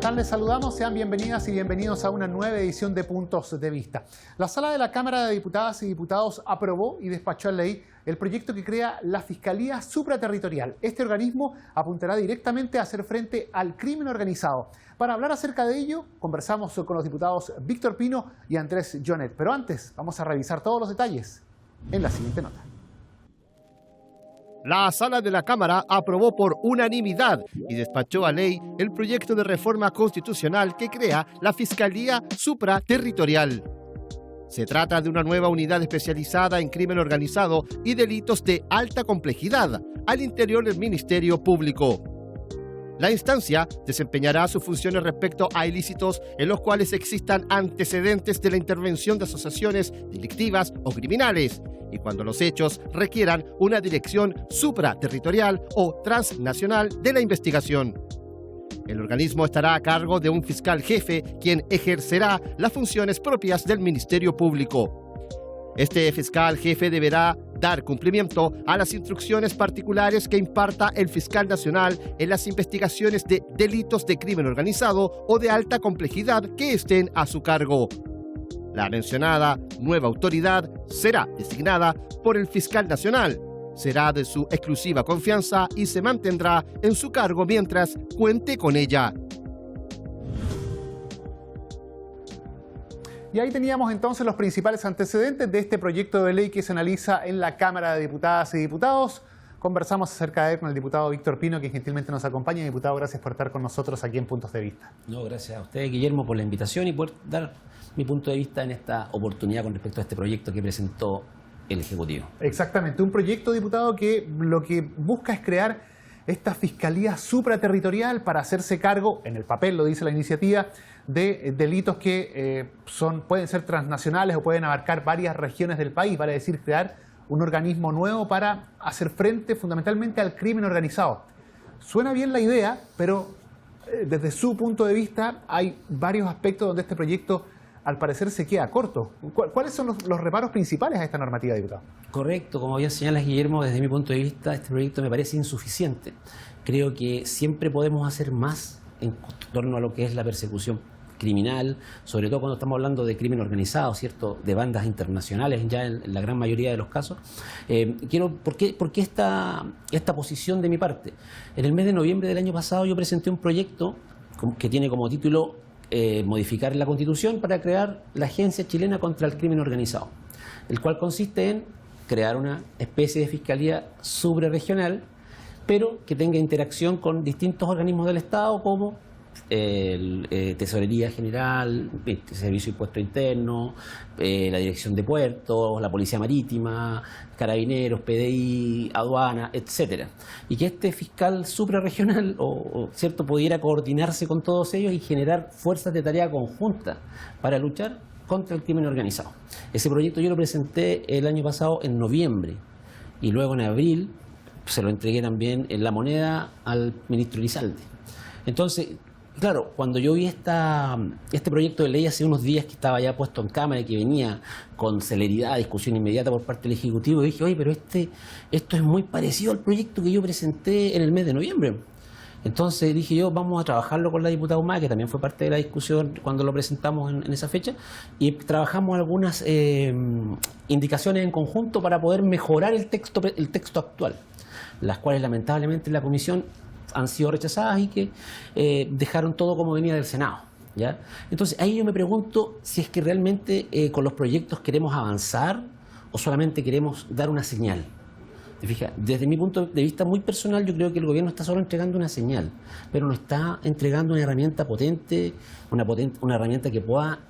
están? Les saludamos, sean bienvenidas y bienvenidos a una nueva edición de Puntos de Vista. La Sala de la Cámara de Diputadas y Diputados aprobó y despachó a ley el proyecto que crea la Fiscalía Supraterritorial. Este organismo apuntará directamente a hacer frente al crimen organizado. Para hablar acerca de ello, conversamos con los diputados Víctor Pino y Andrés Jonet. Pero antes, vamos a revisar todos los detalles en la siguiente nota. La Sala de la Cámara aprobó por unanimidad y despachó a ley el proyecto de reforma constitucional que crea la Fiscalía Supraterritorial. Se trata de una nueva unidad especializada en crimen organizado y delitos de alta complejidad al interior del Ministerio Público. La instancia desempeñará sus funciones respecto a ilícitos en los cuales existan antecedentes de la intervención de asociaciones delictivas o criminales, y cuando los hechos requieran una dirección supraterritorial o transnacional de la investigación. El organismo estará a cargo de un fiscal jefe, quien ejercerá las funciones propias del Ministerio Público. Este fiscal jefe deberá dar cumplimiento a las instrucciones particulares que imparta el fiscal nacional en las investigaciones de delitos de crimen organizado o de alta complejidad que estén a su cargo. La mencionada nueva autoridad será designada por el fiscal nacional, será de su exclusiva confianza y se mantendrá en su cargo mientras cuente con ella. Y ahí teníamos entonces los principales antecedentes de este proyecto de ley que se analiza en la Cámara de Diputadas y Diputados. Conversamos acerca de él con el diputado Víctor Pino, que gentilmente nos acompaña. Diputado, gracias por estar con nosotros aquí en Puntos de Vista. No, gracias a usted, Guillermo, por la invitación y por dar mi punto de vista en esta oportunidad con respecto a este proyecto que presentó el Ejecutivo. Exactamente, un proyecto, diputado, que lo que busca es crear esta Fiscalía Supraterritorial para hacerse cargo, en el papel lo dice la iniciativa, de delitos que pueden ser transnacionales o pueden abarcar varias regiones del país, vale decir, crear un organismo nuevo para hacer frente fundamentalmente al crimen organizado. Suena bien la idea, pero desde su punto de vista hay varios aspectos donde este proyecto al parecer se queda corto. ¿Cuáles son los reparos principales a esta normativa, diputado? Correcto, como bien señalas, Guillermo, desde mi punto de vista este proyecto me parece insuficiente. Creo que siempre podemos hacer más en torno a lo que es la persecución criminal, sobre todo cuando estamos hablando de crimen organizado, ¿cierto?, de bandas internacionales ya en la gran mayoría de los casos. ¿Por qué esta posición de mi parte? En el mes de noviembre del año pasado yo presenté un proyecto que tiene como título modificar la Constitución para crear la Agencia Chilena contra el Crimen Organizado, el cual consiste en crear una especie de fiscalía suprarregional, pero que tenga interacción con distintos organismos del Estado como Tesorería General, Servicio de Impuesto Interno, la Dirección de Puertos, la Policía Marítima, Carabineros, PDI, Aduana, etcétera. Y que este fiscal suprarregional ¿cierto?, pudiera coordinarse con todos ellos y generar fuerzas de tarea conjuntas para luchar contra el crimen organizado. Ese proyecto yo lo presenté el año pasado en noviembre y luego en abril se lo entregué también en La Moneda al ministro Elizalde. Entonces, claro, cuando yo vi este proyecto de ley hace unos días que estaba ya puesto en Cámara y que venía con celeridad, discusión inmediata por parte del Ejecutivo, dije, oye, pero esto es muy parecido al proyecto que yo presenté en el mes de noviembre. Entonces dije yo, vamos a trabajarlo con la diputada Humada, que también fue parte de la discusión cuando lo presentamos en esa fecha, y trabajamos algunas indicaciones en conjunto para poder mejorar el texto actual, las cuales lamentablemente la Comisión han sido rechazadas y que dejaron todo como venía del Senado, ¿ya? Entonces ahí yo me pregunto si es que realmente con los proyectos queremos avanzar o solamente queremos dar una señal. ¿Te fijas? Desde mi punto de vista muy personal, yo creo que el gobierno está solo entregando una señal, pero no está entregando una herramienta potente, una herramienta que pueda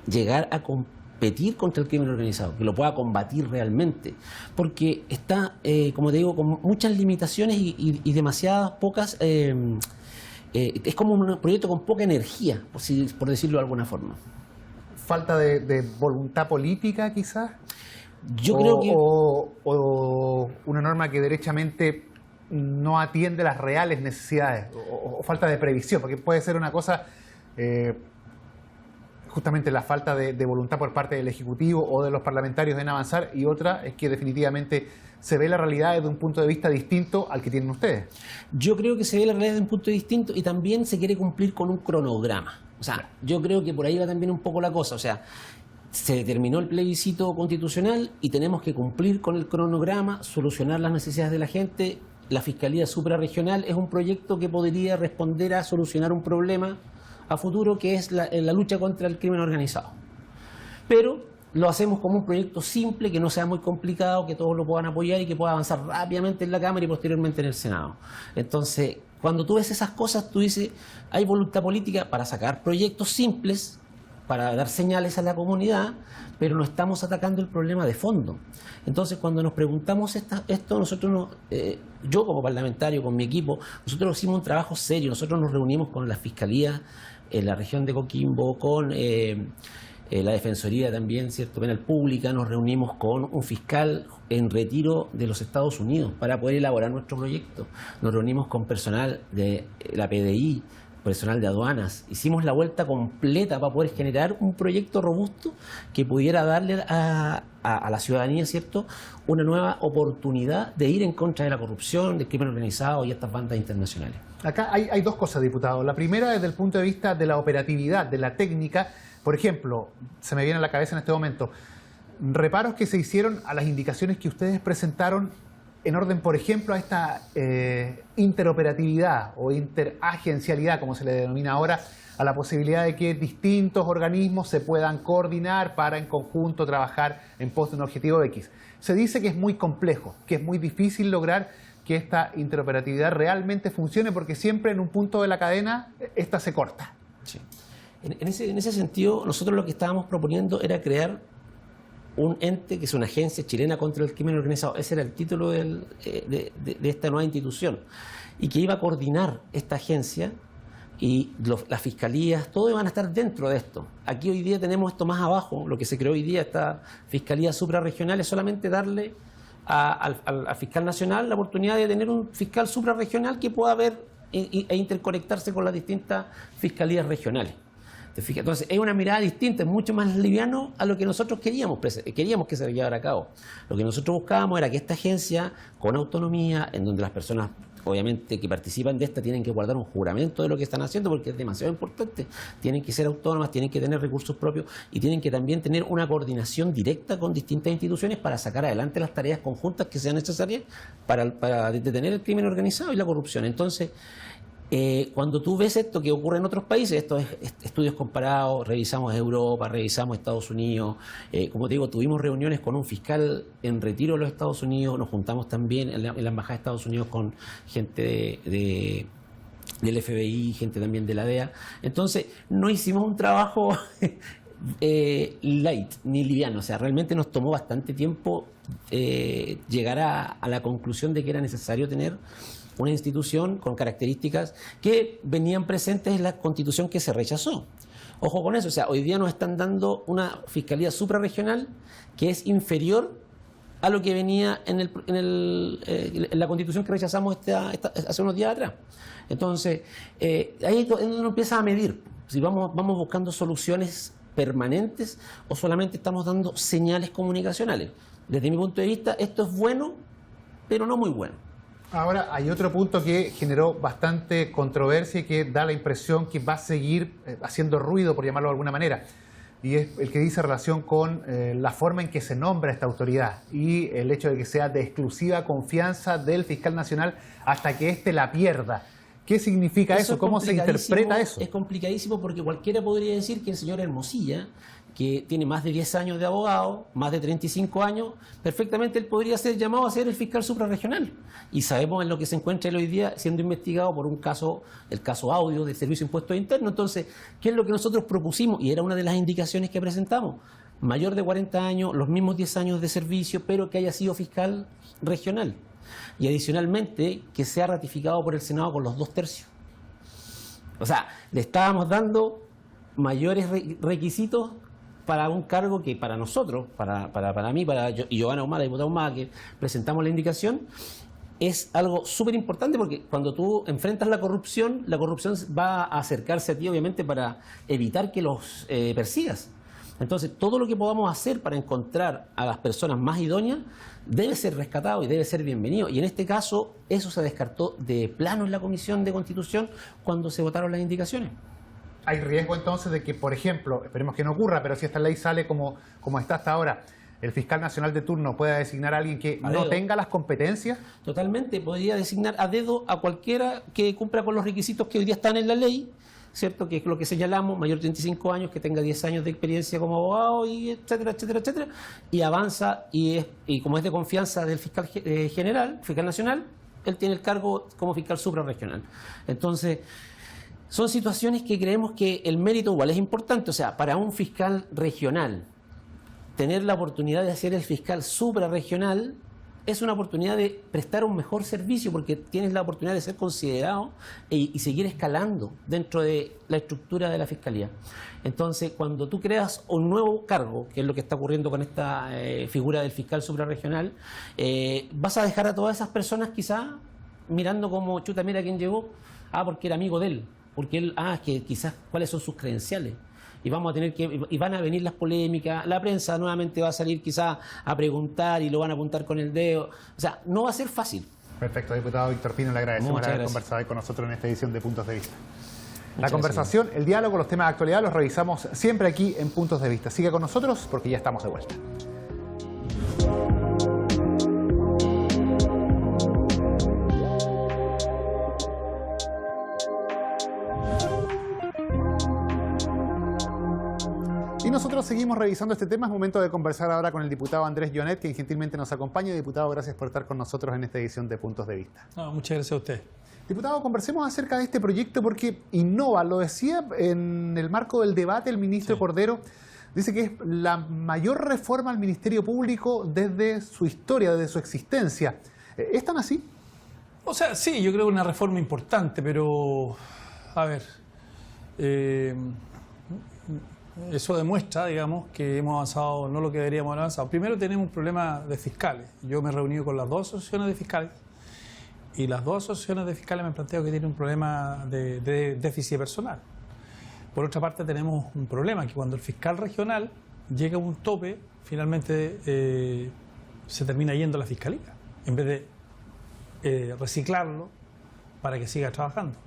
llegar a competir contra el crimen organizado, que lo pueda combatir realmente, porque está, como te digo, con muchas limitaciones y demasiadas pocas, es como un proyecto con poca energía, por decirlo de alguna forma. ¿Falta de voluntad política quizás? Yo creo que... o una norma que derechamente no atiende las reales necesidades, o falta de previsión, porque puede ser una cosa justamente la falta de voluntad por parte del Ejecutivo o de los parlamentarios en avanzar, y otra es que definitivamente se ve la realidad desde un punto de vista distinto al que tienen ustedes. Yo creo que se ve la realidad desde un punto distinto y también se quiere cumplir con un cronograma. O sea, yo creo que por ahí va también un poco la cosa. O sea, se terminó el plebiscito constitucional y tenemos que cumplir con el cronograma, solucionar las necesidades de la gente. La Fiscalía Suprarregional es un proyecto que podría responder a solucionar un problema a futuro, que es la lucha contra el crimen organizado. Pero lo hacemos como un proyecto simple, que no sea muy complicado, que todos lo puedan apoyar y que pueda avanzar rápidamente en la Cámara y posteriormente en el Senado. Entonces, cuando tú ves esas cosas, tú dices, hay voluntad política para sacar proyectos simples, para dar señales a la comunidad, pero no estamos atacando el problema de fondo. Entonces, cuando nos preguntamos esto, nosotros, yo como parlamentario, con mi equipo, nosotros hicimos un trabajo serio. Nosotros nos reunimos con la Fiscalía en la región de Coquimbo, con la Defensoría también, ¿cierto?, Penal Pública, nos reunimos con un fiscal en retiro de los Estados Unidos para poder elaborar nuestro proyecto. Nos reunimos con personal de la PDI, personal de aduanas. Hicimos la vuelta completa para poder generar un proyecto robusto que pudiera darle a la ciudadanía, ¿cierto?, una nueva oportunidad de ir en contra de la corrupción, del crimen organizado y estas bandas internacionales. Acá hay dos cosas, diputado. La primera, desde el punto de vista de la operatividad, de la técnica. Por ejemplo, se me viene a la cabeza en este momento, reparos que se hicieron a las indicaciones que ustedes presentaron en orden, por ejemplo, a esta interoperatividad o interagencialidad, como se le denomina ahora, a la posibilidad de que distintos organismos se puedan coordinar para en conjunto trabajar en pos de un objetivo X. Se dice que es muy complejo, que es muy difícil lograr que esta interoperatividad realmente funcione, porque siempre en un punto de la cadena esta se corta. Sí. En ese sentido, nosotros lo que estábamos proponiendo era crear un ente que es una agencia chilena contra el crimen organizado. Ese era el título de esta nueva institución, y que iba a coordinar esta agencia, y las fiscalías, todos iban a estar dentro de esto. Aquí hoy día tenemos esto más abajo, lo que se creó hoy día, esta Fiscalía Suprarregional, es solamente darle al fiscal nacional la oportunidad de tener un fiscal suprarregional que pueda ver e interconectarse con las distintas fiscalías regionales. Entonces, es una mirada distinta, es mucho más liviano a lo que nosotros queríamos que se llevara a cabo. Lo que nosotros buscábamos era que esta agencia, con autonomía, en donde las personas, obviamente, que participan de esta, tienen que guardar un juramento de lo que están haciendo, porque es demasiado importante. Tienen que ser autónomas, tienen que tener recursos propios y tienen que también tener una coordinación directa con distintas instituciones para sacar adelante las tareas conjuntas que sean necesarias para detener el crimen organizado y la corrupción. Entonces, cuando tú ves esto que ocurre en otros países, estos estudios comparados, revisamos Europa, revisamos Estados Unidos, como te digo, tuvimos reuniones con un fiscal en retiro de los Estados Unidos, nos juntamos también en la Embajada de Estados Unidos con gente del FBI, gente también de la DEA. Entonces, no hicimos un trabajo light ni liviano, o sea, realmente nos tomó bastante tiempo llegar a la conclusión de que era necesario tener una institución con características que venían presentes en la Constitución que se rechazó. Ojo con eso, o sea, hoy día nos están dando una fiscalía suprarregional que es inferior a lo que venía en la Constitución que rechazamos hace unos días atrás. Entonces, ahí es donde uno empieza a medir si vamos buscando soluciones permanentes o solamente estamos dando señales comunicacionales. Desde mi punto de vista, esto es bueno, pero no muy bueno. Ahora, hay otro punto que generó bastante controversia y que da la impresión que va a seguir haciendo ruido, por llamarlo de alguna manera, y es el que dice relación con la forma en que se nombra esta autoridad y el hecho de que sea de exclusiva confianza del fiscal nacional hasta que éste la pierda. ¿Qué significa eso? ¿Cómo se interpreta eso? Es complicadísimo porque cualquiera podría decir que el señor Hermosilla, que tiene más de 10 años de abogado, más de 35 años, perfectamente él podría ser llamado a ser el fiscal suprarregional. Y sabemos en lo que se encuentra él hoy día siendo investigado por un caso, el caso Audio del Servicio de Impuestos Internos. Entonces, ¿qué es lo que nosotros propusimos? Y era una de las indicaciones que presentamos. Mayor de 40 años, los mismos 10 años de servicio, pero que haya sido fiscal regional. Y adicionalmente, que sea ratificado por el Senado con los 2/3. O sea, le estábamos dando mayores requisitos para un cargo que para nosotros, para mí, y Giovanna Humala, diputado Humala, que presentamos la indicación, es algo súper importante porque cuando tú enfrentas la corrupción va a acercarse a ti obviamente para evitar que los persigas. Entonces, todo lo que podamos hacer para encontrar a las personas más idóneas debe ser rescatado y debe ser bienvenido. Y en este caso, eso se descartó de plano en la Comisión de Constitución cuando se votaron las indicaciones. ¿Hay riesgo entonces de que, por ejemplo, esperemos que no ocurra, pero si esta ley sale como está hasta ahora, el fiscal nacional de turno pueda designar a alguien que no tenga las competencias? Totalmente, podría designar a dedo a cualquiera que cumpla con los requisitos que hoy día están en la ley, ¿cierto? Que es lo que señalamos, mayor de 35 años, que tenga 10 años de experiencia como abogado, y etcétera, etcétera, etcétera, y avanza, y como es de confianza del fiscal general, fiscal nacional, él tiene el cargo como fiscal suprarregional. Entonces, son situaciones que creemos que el mérito igual es importante, o sea, para un fiscal regional, tener la oportunidad de ser el fiscal suprarregional es una oportunidad de prestar un mejor servicio porque tienes la oportunidad de ser considerado y seguir escalando dentro de la estructura de la Fiscalía. Entonces, cuando tú creas un nuevo cargo, que es lo que está ocurriendo con esta figura del fiscal suprarregional, vas a dejar a todas esas personas quizás mirando como, chuta, mira quién llegó, porque era amigo de él, porque él, que quizás cuáles son sus credenciales. Y van a venir las polémicas, la prensa nuevamente va a salir quizás a preguntar y lo van a apuntar con el dedo. O sea, no va a ser fácil. Perfecto, diputado Víctor Pino, le agradecemos por haber conversado con nosotros en esta edición de Puntos de Vista. La conversación, el diálogo, los temas de actualidad los revisamos siempre aquí en Puntos de Vista. Siga con nosotros porque ya estamos de vuelta. Y nosotros seguimos revisando este tema. Es momento de conversar ahora con el diputado Andrés Llonet, quien gentilmente nos acompaña. Diputado, gracias por estar con nosotros en esta edición de Puntos de Vista. Muchas gracias a usted. Diputado, conversemos acerca de este proyecto porque innova, lo decía en el marco del debate el ministro Cordero, dice que es la mayor reforma al Ministerio Público desde su historia, desde su existencia. ¿Es tan así? O sea, sí, yo creo que una reforma importante, pero, a ver, eso demuestra, digamos, que hemos avanzado no lo que deberíamos haber avanzado. Primero tenemos un problema de fiscales. Yo me he reunido con las dos asociaciones de fiscales y las dos asociaciones de fiscales me han planteado que tienen un problema de déficit personal. Por otra parte tenemos un problema, que cuando el fiscal regional llega a un tope, finalmente se termina yendo a la fiscalía, en vez de reciclarlo para que siga trabajando.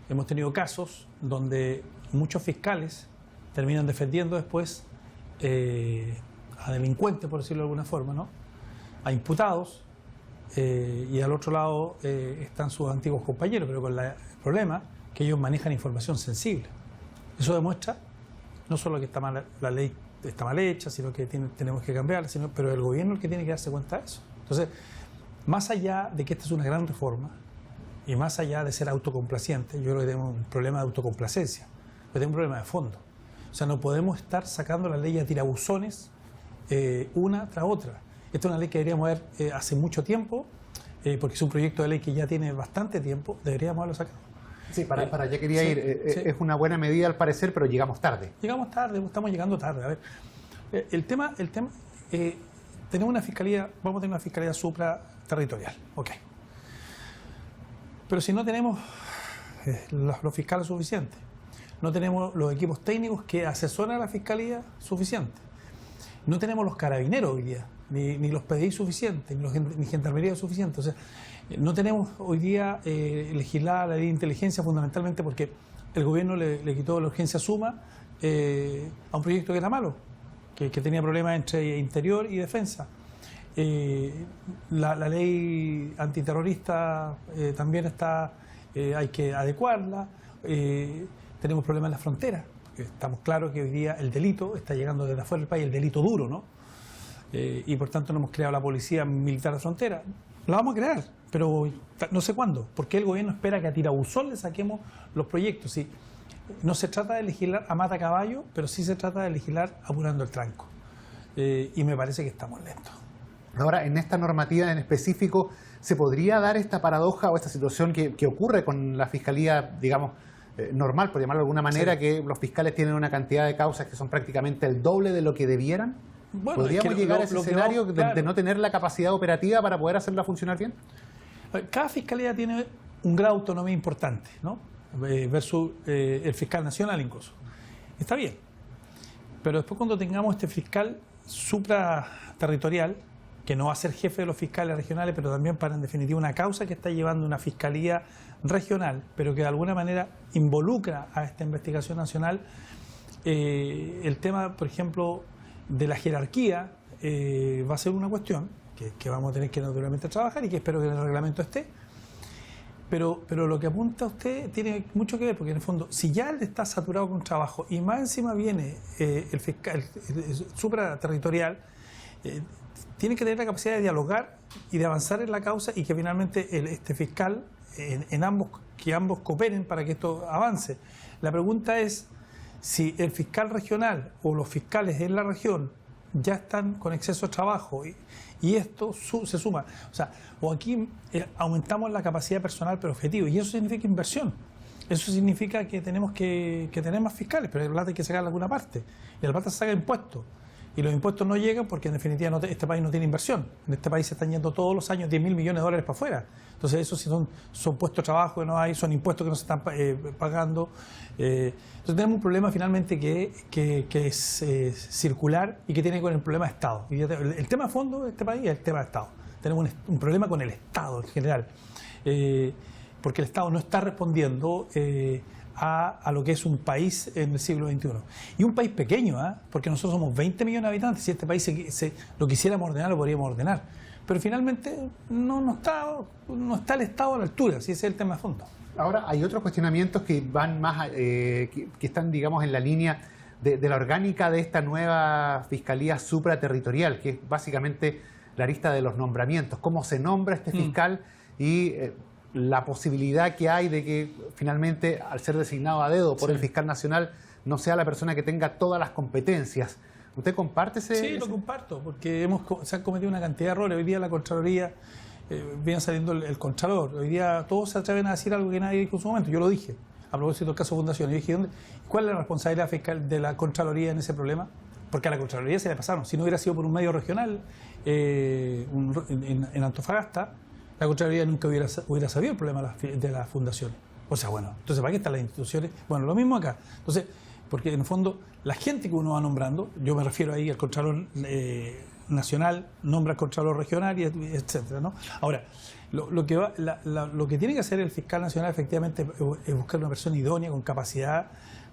Hemos tenido casos donde muchos fiscales terminan defendiendo después a delincuentes, por decirlo de alguna forma, ¿no? A imputados, y al otro lado están sus antiguos compañeros, pero con el problema que ellos manejan información sensible. Eso demuestra no solo que está mal, la ley está mal hecha, sino que tenemos que cambiarla, pero el gobierno es el que tiene que darse cuenta de eso. Entonces, más allá de que esta es una gran reforma y más allá de ser autocomplaciente, yo creo que tenemos un problema de autocomplacencia, pero tenemos un problema de fondo. O sea, no podemos estar sacando la ley a tirabuzones una tras otra. Esta es una ley que deberíamos haber hace mucho tiempo, porque es un proyecto de ley que ya tiene bastante tiempo, deberíamos haberlo sacado. Sí, para allá quería ir. Es una buena medida al parecer, pero llegamos tarde. Llegamos tarde, estamos llegando tarde. A ver, el tema tenemos una fiscalía, vamos a tener una fiscalía supraterritorial, ok. Pero si no tenemos los fiscales suficientes, no tenemos los equipos técnicos que asesoran a la fiscalía suficiente, no tenemos los carabineros hoy día, ni los PDI suficientes, ni gendarmería suficiente. O sea, no tenemos hoy día legislada la ley de inteligencia fundamentalmente porque el gobierno le quitó la urgencia suma a un proyecto que era malo, que tenía problemas entre interior y defensa. La ley antiterrorista también está, hay que adecuarla. Tenemos problemas en la frontera. Estamos claros que hoy día el delito está llegando desde afuera del país, el delito duro, ¿no? Y por tanto no hemos creado la policía militar de frontera. La vamos a crear, pero no sé cuándo. Porque el gobierno espera que a tirabuzón le saquemos los proyectos. ¿Sí? No se trata de legislar a mata caballo, pero sí se trata de legislar apurando el tranco. Y me parece que estamos lentos. Ahora, en esta normativa en específico, ¿se podría dar esta paradoja o esta situación que ocurre con la fiscalía, digamos, normal, por llamarlo de alguna manera, que los fiscales tienen una cantidad de causas que son prácticamente el doble de lo que debieran? Bueno, ¿Podríamos llegar a ese escenario de no tener la capacidad operativa para poder hacerla funcionar bien? Cada fiscalía tiene un grado de autonomía importante, ¿no? Versus el fiscal nacional incluso. Está bien. Pero después cuando tengamos este fiscal supraterritorial, que no va a ser jefe de los fiscales regionales, pero también para en definitiva una causa que está llevando una fiscalía regional, pero que de alguna manera involucra a esta investigación nacional, el tema, por ejemplo, de la jerarquía va a ser una cuestión que vamos a tener que naturalmente trabajar y que espero que en el reglamento esté. Pero lo que apunta usted tiene mucho que ver, porque en el fondo, si ya él está saturado con trabajo y más encima viene el fiscal supraterritorial, tiene que tener la capacidad de dialogar y de avanzar en la causa y que finalmente este fiscal, que ambos cooperen para que esto avance. La pregunta es si el fiscal regional o los fiscales en la región ya están con exceso de trabajo y esto se suma. O sea, o aquí aumentamos la capacidad personal pero objetivo, y eso significa inversión. Eso significa que tenemos que tener más fiscales, pero el plata hay que sacar de alguna parte. Y el plata se saca de impuestos. Y los impuestos no llegan porque en definitiva este país no tiene inversión. En este país se están yendo todos los años 10.000 millones de dólares para afuera. Entonces eso sí son puestos de trabajo que no hay, son impuestos que no se están pagando. Entonces tenemos un problema finalmente que es circular y que tiene que ver con el problema de Estado. Y el tema de fondo de este país es el tema de Estado. Tenemos un problema con el Estado en general. Porque el Estado no está respondiendo a lo que es un país en el siglo XXI. Y un país pequeño, porque nosotros somos 20 millones de habitantes. Si este país lo quisiéramos ordenar, lo podríamos ordenar. Pero finalmente no está el Estado a la altura, si ese es el tema de fondo. Ahora, hay otros cuestionamientos que van más, que están, digamos, en la línea de la orgánica de esta nueva Fiscalía Supraterritorial, que es básicamente la lista de los nombramientos. ¿Cómo se nombra este fiscal? Y la posibilidad que hay de que finalmente, al ser designado a dedo por el fiscal nacional, no sea la persona que tenga todas las competencias. ¿Usted comparte ese...? Sí, lo comparto, porque se han cometido una cantidad de errores. Hoy día la Contraloría, viene saliendo el Contralor. Hoy día todos se atreven a decir algo que nadie dijo en su momento. Yo lo dije, a propósito del caso Fundación. Yo dije, ¿cuál es la responsabilidad fiscal de la Contraloría en ese problema? Porque a la Contraloría se le pasaron. Si no hubiera sido por un medio regional en Antofagasta, la Contraloría nunca hubiera sabido el problema de las fundaciones. O sea, bueno, entonces ¿para qué están las instituciones? Bueno, lo mismo acá. Entonces, porque en el fondo la gente que uno va nombrando, yo me refiero ahí al Contralor nacional, nombra al Contralor regional, y etcétera, ¿no? Ahora, lo que tiene que hacer el fiscal nacional efectivamente es buscar una persona idónea, con capacidad,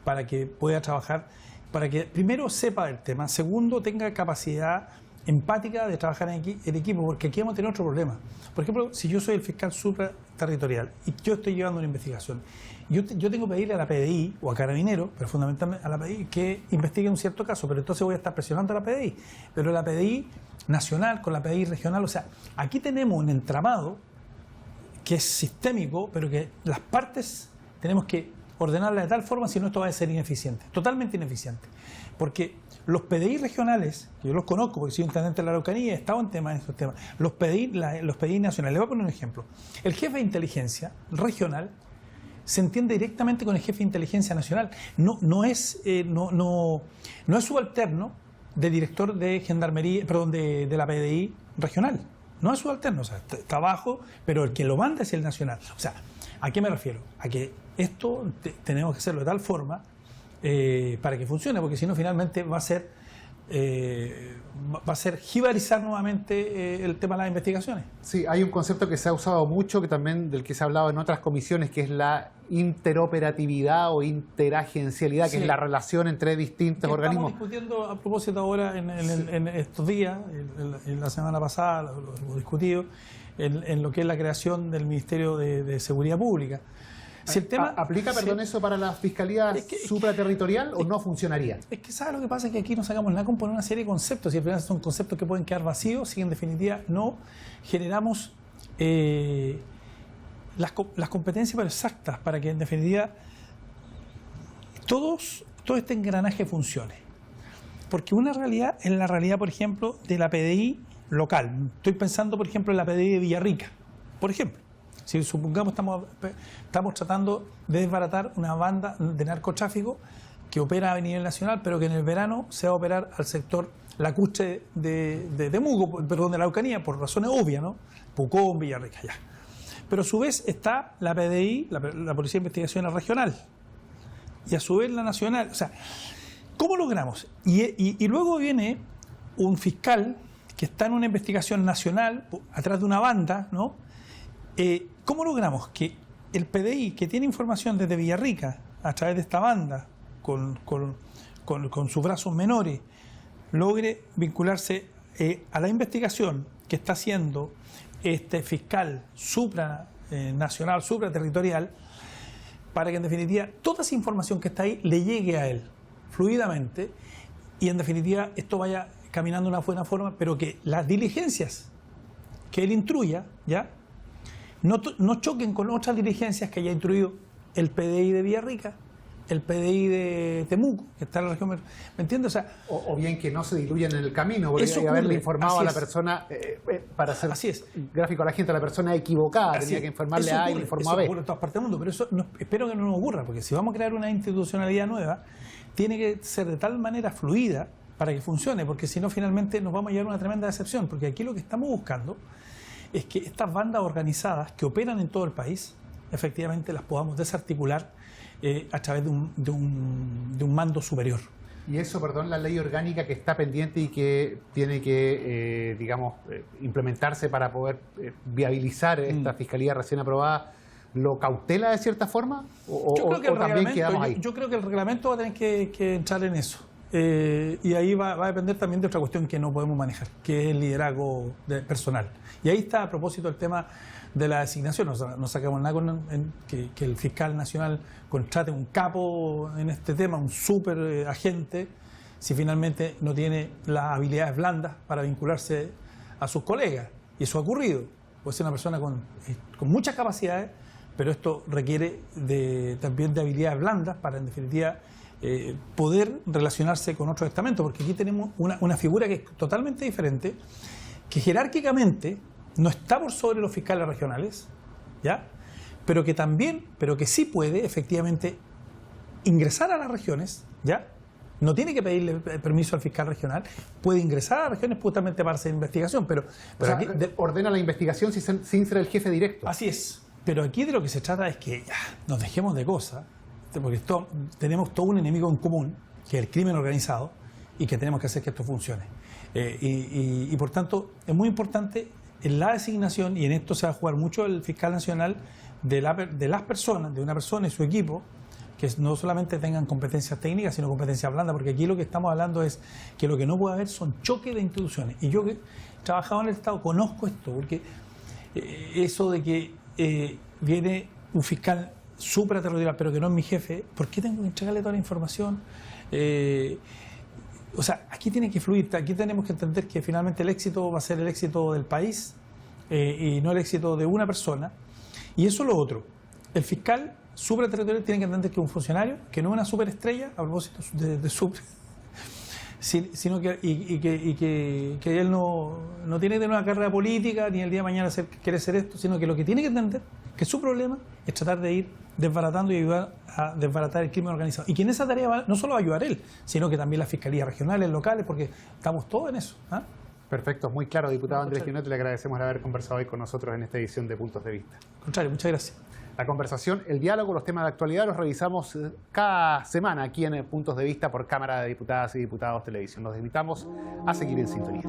para que pueda trabajar, para que primero sepa del tema, segundo tenga capacidad empática de trabajar en equipo, porque aquí vamos a tener otro problema. Por ejemplo, si yo soy el fiscal supraterritorial y yo estoy llevando una investigación, yo tengo que pedirle a la PDI o a Carabineros, pero fundamentalmente a la PDI, que investigue un cierto caso, pero entonces voy a estar presionando a la PDI. Pero la PDI nacional con la PDI regional, o sea, aquí tenemos un entramado que es sistémico, pero que las partes tenemos que ordenarlas de tal forma, si no esto va a ser ineficiente, totalmente ineficiente. Porque los PDI regionales, que yo los conozco porque soy intendente de la Araucanía y he estado en estos temas, los PDI nacionales, le voy a poner un ejemplo. El jefe de inteligencia regional se entiende directamente con el jefe de inteligencia nacional. No es subalterno del director de gendarmería, perdón, de la PDI regional. No es subalterno, o sea, está abajo, pero el que lo manda es el nacional. O sea, ¿a qué me refiero? A que esto tenemos que hacerlo de tal forma para que funcione, porque si no finalmente va a ser jibarizar nuevamente el tema de las investigaciones. Sí, hay un concepto que se ha usado mucho, que también del que se ha hablado en otras comisiones, que es la interoperatividad o interagencialidad, que es la relación entre distintos organismos. Estamos discutiendo a propósito ahora en estos días, en la semana pasada lo hemos discutido, en lo que es la creación del Ministerio de Seguridad Pública. Si el tema, ¿Aplica, eso para la Fiscalía Supraterritorial o no funcionaría? Es que, ¿sabes lo que pasa? Es que aquí nos sacamos la componer una serie de conceptos, y al final son conceptos que pueden quedar vacíos si en definitiva no generamos las competencias pero exactas para que en definitiva todo este engranaje funcione. Porque una realidad es la realidad, por ejemplo, de la PDI local. Estoy pensando, por ejemplo, en la PDI de Villarrica, por ejemplo. Si supongamos estamos tratando de desbaratar una banda de narcotráfico que opera a nivel nacional, pero que en el verano se va a operar al sector lacustre de Temuco, perdón, de la Araucanía, por razones obvias, ¿no? Pucón, Villarrica, ya. Pero a su vez está la PDI, la Policía de Investigaciones Regional, y a su vez la Nacional. O sea, ¿cómo logramos? Y luego viene un fiscal que está en una investigación nacional, atrás de una banda, ¿no? ¿Cómo logramos que el PDI, que tiene información desde Villarrica, a través de esta banda, con sus brazos menores, logre vincularse a la investigación que está haciendo este fiscal supranacional, supraterritorial, para que en definitiva toda esa información que está ahí le llegue a él fluidamente y en definitiva esto vaya caminando de una buena forma, pero que las diligencias que él instruya ya no choquen con otras diligencias que haya instruido el PDI de Villarrica, el PDI de Temuco, que está en la región, ¿me entiendes? O bien que no se diluyan en el camino, porque hay que haberle informado a la persona, para hacer gráfico a la gente, a la persona equivocada, tenía que informarle a A y le informó a B. Ocurre en todas partes del mundo, pero eso espero que no nos ocurra, porque si vamos a crear una institucionalidad nueva, tiene que ser de tal manera fluida para que funcione, porque si no finalmente nos vamos a llevar a una tremenda decepción, porque aquí lo que estamos buscando es que estas bandas organizadas que operan en todo el país, efectivamente las podamos desarticular a través de un mando superior. Y eso, perdón, la ley orgánica que está pendiente y que tiene que, implementarse para poder viabilizar esta fiscalía recién aprobada, ¿lo cautela de cierta forma? ¿O también quedamos ahí? Yo creo que el reglamento va a tener que entrar en eso. Y ahí va a depender también de otra cuestión que no podemos manejar, que es el liderazgo personal. Y ahí está, a propósito, el tema de la designación. No sacamos nada que el fiscal nacional contrate un capo en este tema, un super agente, si finalmente no tiene las habilidades blandas para vincularse a sus colegas. Y eso ha ocurrido. Puede ser una persona con muchas capacidades, pero esto requiere también de habilidades blandas para, en definitiva, poder relacionarse con otros estamentos, porque aquí tenemos una figura que es totalmente diferente, que jerárquicamente no está por sobre los fiscales regionales, ¿ya? Pero que sí puede efectivamente ingresar a las regiones, ¿ya? No tiene que pedirle permiso al fiscal regional, puede ingresar a las regiones justamente para hacer investigación, pero aquí ordena la investigación sin ser el jefe directo. Así es, pero aquí de lo que se trata es que nos dejemos de cosas, porque tenemos todo un enemigo en común, que es el crimen organizado, y que tenemos que hacer que esto funcione. Y por tanto, es muy importante en la designación, y en esto se va a jugar mucho el fiscal nacional, de las personas, de una persona y su equipo, que no solamente tengan competencias técnicas, sino competencias blandas, porque aquí lo que estamos hablando es que lo que no puede haber son choques de instituciones. Y yo que he trabajado en el Estado conozco esto, porque eso de que viene un fiscal supraterritorial, pero que no es mi jefe, ¿por qué tengo que entregarle toda la información? O sea, aquí tiene que fluir, aquí tenemos que entender que finalmente el éxito va a ser el éxito del país y no el éxito de una persona. Y eso es lo otro. El fiscal supraterritorial tiene que entender que es un funcionario, que no es una superestrella, a propósito de super, sino que él no tiene que tener una carrera política, ni el día de mañana quiere ser esto, sino que lo que tiene que entender que su problema es tratar de ir desbaratando y ayudar a desbaratar el crimen organizado. Y que en esa tarea no solo va a ayudar él, sino que también las fiscalías regionales, locales, porque estamos todos en eso. Perfecto, muy claro, diputado Andrés Ginot, le agradecemos el haber conversado hoy con nosotros en esta edición de Puntos de Vista. Al contrario, muchas gracias. La conversación, el diálogo, los temas de actualidad los revisamos cada semana aquí en Puntos de Vista por Cámara de Diputadas y Diputados Televisión. Los invitamos a seguir en sintonía.